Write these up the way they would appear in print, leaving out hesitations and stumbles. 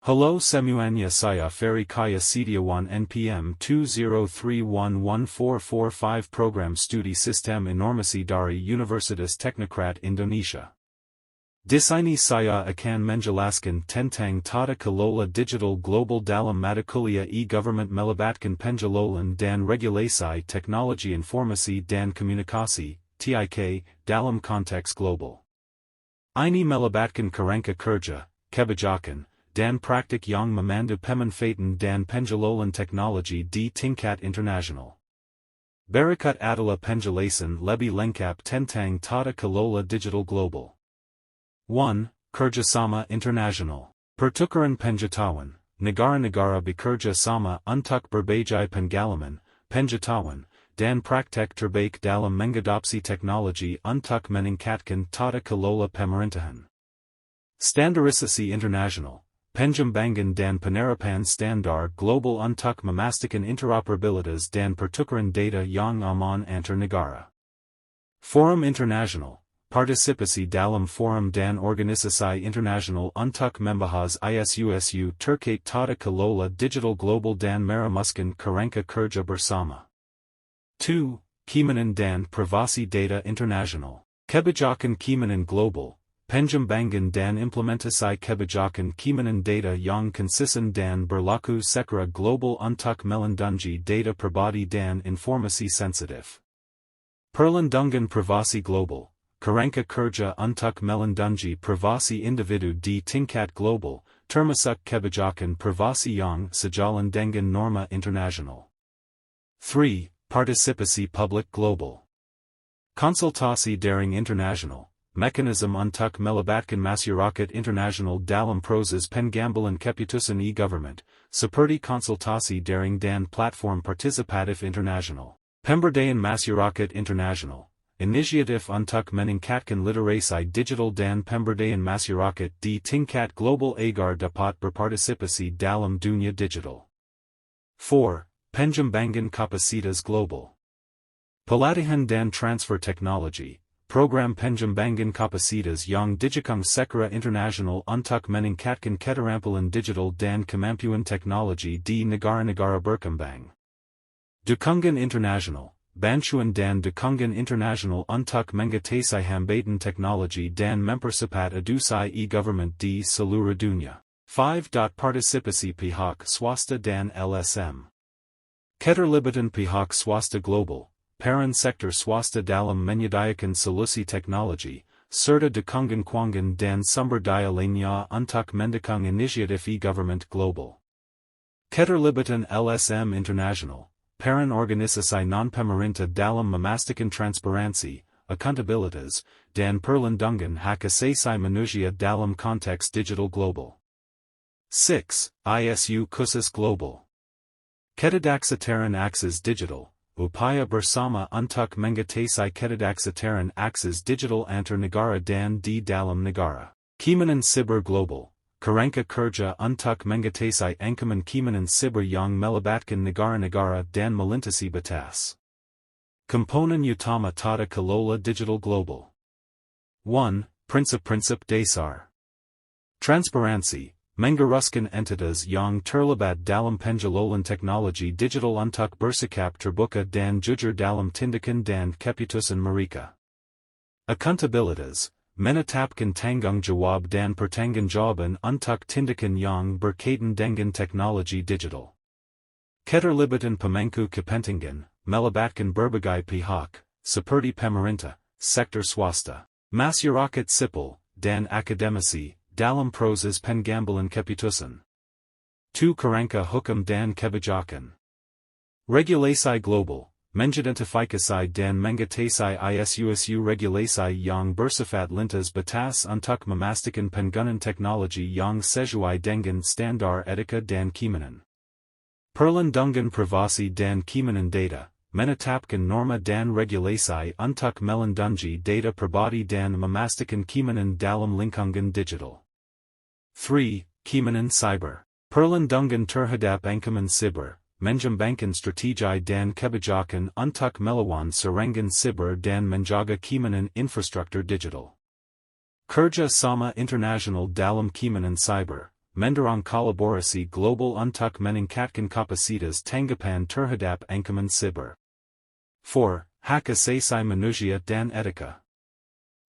Hello Semuanya saya Ferry Kaya Sediawan NPM 20311445 Program Studi Sistem Informasi dari Universitas Teknokrat Indonesia. Di sini saya akan menjelaskan tentang tata kelola digital global dalam mata kuliah e-government melibatkan pengelolaan dan regulasi teknologi informasi dan komunikasi, TIK, dalam konteks global. Ini melibatkan kerangka kerja, kebijakan, dan praktik yang memandu pemanfaatan dan pengelolaan teknologi di tingkat internasional. Berikut adalah penjelasan lebih lengkap tentang tata kelola digital global. 1. Kerjasama internasional. Pertukaran pengetahuan, negara-negara bekerja sama untuk berbagai pengalaman, pengetahuan, dan praktek terbaik dalam mengadopsi teknologi untuk meningkatkan tata kelola pemerintahan. Standarisasi internasional. Pengembangan dan penerapan standar global untuk memastikan interoperabilitas dan pertukaran data yang aman antar negara. Forum internasional. Partisipasi dalam forum dan organisasi internasional untuk membahas isu terkait tata kelola digital global dan merumuskan kerangka kerja bersama. 2. Keamanan dan privasi data internasional. Kebijakan keamanan global. Pengembangan dan implementasi kebijakan keamanan data yang konsisten dan berlaku secara global untuk melindungi data pribadi dan informasi sensitif. Perlindungan privasi global. Kerangka kerja untuk melindungi privasi individu di tingkat global, termasuk kebijakan privasi yang sejalan dengan norma internasional. 3. Partisipasi publik global. Konsultasi daring internasional. Mekanisme untuk melibatkan masyarakat internasional dalam proses pengambilan keputusan e-government, seperti konsultasi daring dan platform partisipatif internasional. Pemberdayaan masyarakat internasional. Inisiatif untuk meningkatkan literasi digital dan pemberdayaan masyarakat di tingkat global agar dapat berpartisipasi dalam dunia digital. 4. Pengembangan kapasitas global. Pelatihan dan transfer teknologi. Program pengembangan kapasitas yang didukung secara internasional untuk meningkatkan keterampilan digital dan kemampuan teknologi di negara-negara berkembang. Dukungan internasional. Bantuan dan dukungan internasional untuk mengatasi hambatan teknologi dan mempercepat adopsi e-government di seluruh dunia. 5. Partisipasi pihak swasta dan LSM. Keterlibatan pihak swasta global. Peran sektor swasta dalam menyediakan solusi teknologi, serta dukungan keuangan dan sumber daya lainnya untuk mendukung inisiatif e-government global. Keterlibatan LSM internasional. Peran organisasi non-pemerintah dalam memastikan transparansi, akuntabilitas, dan perlindungan hak asasi manusia dalam konteks digital global. 6. ISU khusus global. Ketidaksadaran akses digital. Upaya bersama untuk mengatasi ketidaksadaran akses digital antar negara dan di dalam negara. Keamanan siber global. Kerangka kerja untuk mengatasi ancaman keamanan siber yang melibatkan negara-negara dan melintasi batas. Komponen utama tata kelola digital global. 1. Prinsip-prinsip dasar. Transparansi. Menguruskan entitas yang terlibat dalam pengelolaan teknologi digital untuk bersikap terbuka dan jujur dalam tindakan dan keputusan mereka. Akuntabilitas. Menetapkan tanggung jawab dan pertanggungjawaban untuk tindakan yang berkaitan dengan teknologi digital. Keterlibatan pemangku kepentingan. Melibatkan berbagai pihak, seperti pemerintah, sektor swasta, masyarakat sipil, dan akademisi, dalam proses pengambilan keputusan. 2. Kerangka hukum dan kebijakan. Regulasi global. Mengidentifikasi dan mengatasi isu regulasi yang bersifat lintas batas untuk memastikan penggunaan teknologi yang sesuai dengan standar etika dan keamanan. Perlindungan privasi dan keamanan data. Menetapkan norma dan regulasi untuk melindungi data pribadi dan memastikan keamanan dalam lingkungan digital. 3. Keamanan cyber. Perlindungan terhadap ancaman siber. Mengembangkan strategi dan kebijakan untuk melawan serangan siber dan menjaga keamanan infrastruktur digital. Kerja sama internasional dalam keamanan cyber. Menderang kolaborasi global untuk meningkatkan kapasitas tanggapan terhadap ancaman siber. 4. Hak asasi manusia dan etika.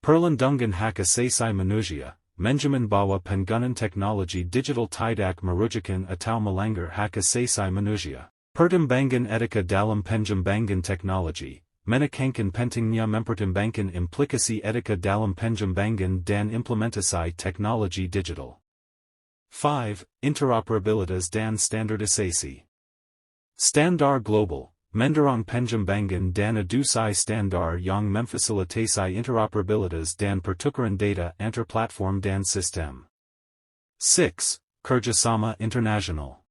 Perlindungan hak asasi manusia, menjamin bahwa penggunaan teknologi digital tidak merugikan atau melanggar hak asasi manusia. Pertimbangan etika dalam pengembangan teknologi, menekankan pentingnya mempertimbangkan implikasi etika dalam pengembangan dan implementasi teknologi digital. 5. Interoperabilitas dan standardisasi. Standar global, mendorong pengembangan dan adopsi standar yang memfasilitasi interoperabilitas dan pertukaran data antar platform dan sistem. 6. Kerjasama internasional.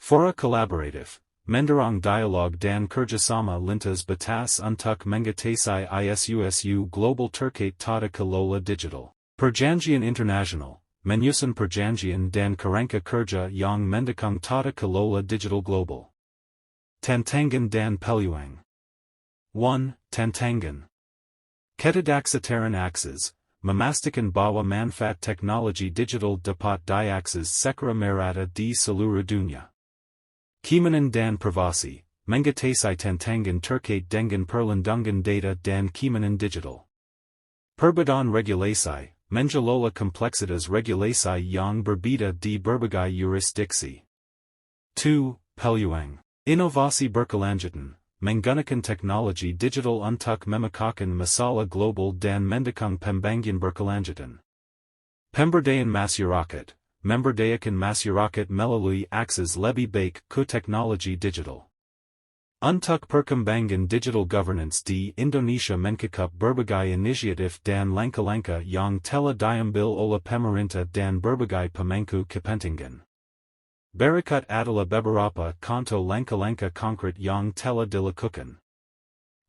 Fora kolaboratif, mendorong dialog dan kerjasama lintas batas untuk mengatasi isu global terkait tata kelola digital. Perjanjian internasional, menyusun perjanjian dan kerangka kerja yang mendukung tata kelola digital global. Tantangan dan peluang. 1. Tantangan. Ketidaksetaraan akses, memastikan bahwa manfaat teknologi digital dapat diakses secara merata di seluruh dunia. Keamanan dan privasi, mengatasi tantangan terkait dengan perlindungan data dan keamanan digital. Perbedaan regulasi, mengelola kompleksitas regulasi yang berbeda di berbagai yurisdiksi. 2. Peluang. Inovasi berkelanjutan, menggunakan teknologi digital untuk memecahkan masalah global dan mendukung pembangunan berkelanjutan. Pemberdayaan masyarakat, memberdayakan masyarakat melalui akses lebih baik ke teknologi digital. Untuk perkembangan digital governance di Indonesia mencakup berbagai inisiatif dan langkah-langkah yang telah diambil oleh pemerintah dan berbagai pemangku kepentingan. Berikut adalah beberapa contoh langkah-langkah konkret yang telah dilakukan.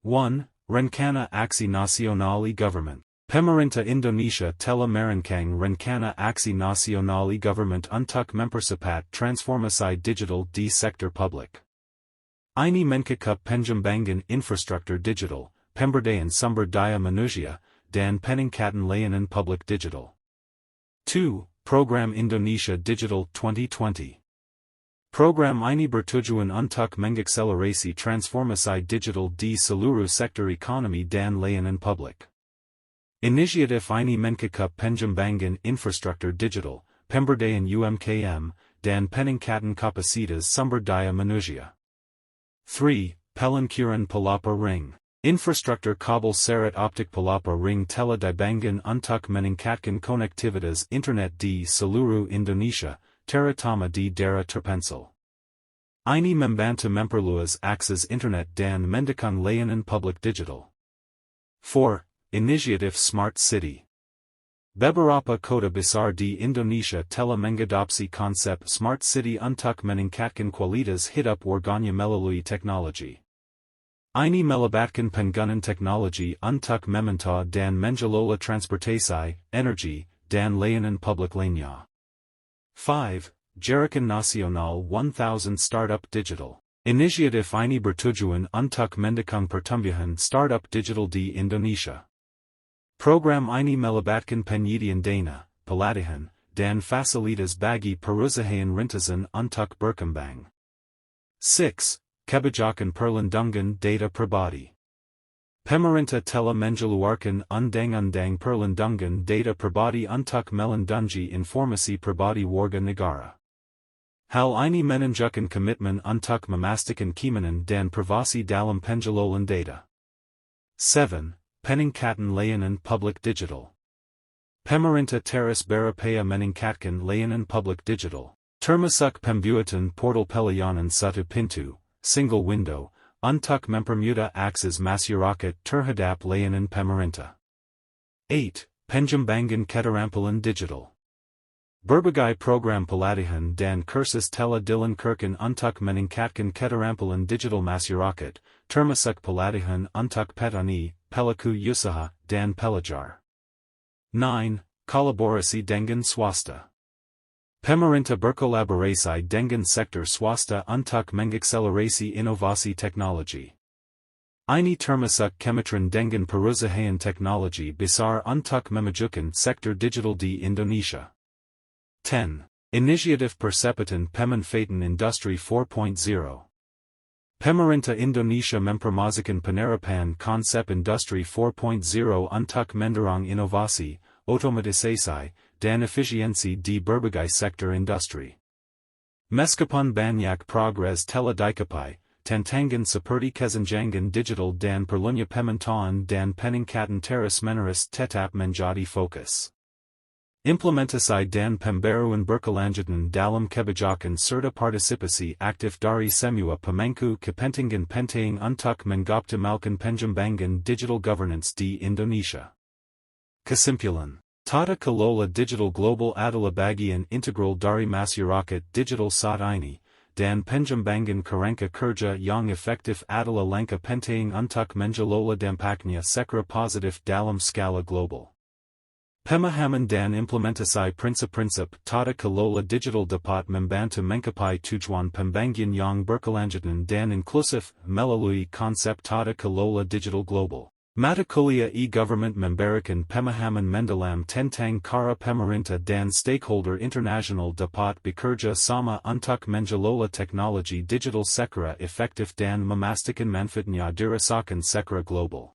1. Rencana Aksi Nasional e-Government. Pemerintah Indonesia telah merancang Rencana Aksi Nasional e-Government untuk mempercepat transformasi digital di sektor publik. Ini mencakup pengembangan infrastruktur digital, pemberdayaan sumber daya manusia, dan peningkatan layanan publik digital. 2. Program Indonesia Digital 2020. Program ini bertujuan untuk mengakselerasi transformasi digital di seluruh sektor ekonomi dan layanan publik. Inisiatif ini mencakup pengembangan infrastruktur digital, pemberdayaan UMKM, dan peningkatan kapasitas sumber daya manusia. 3. Peluncuran Pelapa Ring. Infrastruktur kabel seret optik Pelapa Ring telah dibangun untuk meningkatkan konektivitas internet di seluruh Indonesia, terutama di daerah terpencil. Ini membantu memperluas akses internet dan mendukung layanan publik digital. 4. Inisiatif Smart City. Beberapa kota besar di Indonesia telah mengadopsi konsep Smart City untuk meningkatkan kualitas hidup warganya melalui teknologi. Ini melibatkan penggunaan teknologi untuk memantau dan mengelola transportasi, energi, dan layanan publik lainnya. 5. Gerakan Nasional 1000 Startup Digital. Inisiatif ini bertujuan untuk mendukung pertumbuhan startup digital di Indonesia. Program ini melibatkan penyediaan dana, pelatihan, dan fasilitas bagi perusahaan rintisan untuk berkembang. 6. Kebijakan Perlindungan Data Pribadi. Pemerintah telah mengeluarkan undang-undang perlindungan data pribadi untuk melindungi informasi pribadi warga negara. Hal ini menunjukkan komitmen untuk memastikan keamanan dan privasi dalam pengelolaan data. 7. Peningkatan layanan publik digital. Pemerintah terus berupaya meningkatkan layanan publik digital, termasuk pembuatan portal pelayanan satu pintu, single window, untuk mempermudah akses masyarakat terhadap layanan pemerintah. 8. Pengembangan keterampilan digital. Berbagai program pelatihan dan kursus telah diluncurkan untuk meningkatkan keterampilan digital masyarakat, termasuk pelatihan untuk petani, pelaku usaha, dan pelajar. 9. Kolaborasi dengan swasta. Pemerintah berkolaborasi dengan sektor swasta untuk mengakselerasi inovasi teknologi. Ini termasuk kemitraan dengan perusahaan teknologi besar untuk memajukan sektor digital di Indonesia. 10. Initiative Percepatan Pemanfaatan Industri 4.0. Pemerintah Indonesia mempromosikan penerapan konsep Industri 4.0 untuk mendorong inovasi, otomatisasi, dan efisiensi di berbagai sektor industri. Meskipun banyak progres telah dicapai, tantangan seperti kesenjangan digital dan perlunya pemantauan dan peningkatan terus-menerus tetap menjadi fokus. Implementasi dan pembaruan berkelanjutan dalam kebijakan serta partisipasi aktif dari semua pemangku kepentingan penting untuk mengoptimalkan pengembangan digital governance di Indonesia. Kesimpulan, tata kelola digital global adalah bagian integral dari masyarakat digital saat ini, dan pengembangan kerangka kerja yang efektif adalah langkah penting untuk mengelola dampaknya secara positif dalam skala global. Pemahaman dan implementasi prinsip-prinsip tata kelola digital dapat membantu mencapai tujuan pembangunan yang berkelanjutan dan inklusif melalui konsep tata kelola digital global. Mata kuliah e-government memberikan pemahaman mendalam tentang cara pemerintah dan stakeholder internasional dapat bekerja sama untuk mengelola teknologi digital secara efektif dan memastikan manfaatnya dirasakan secara global.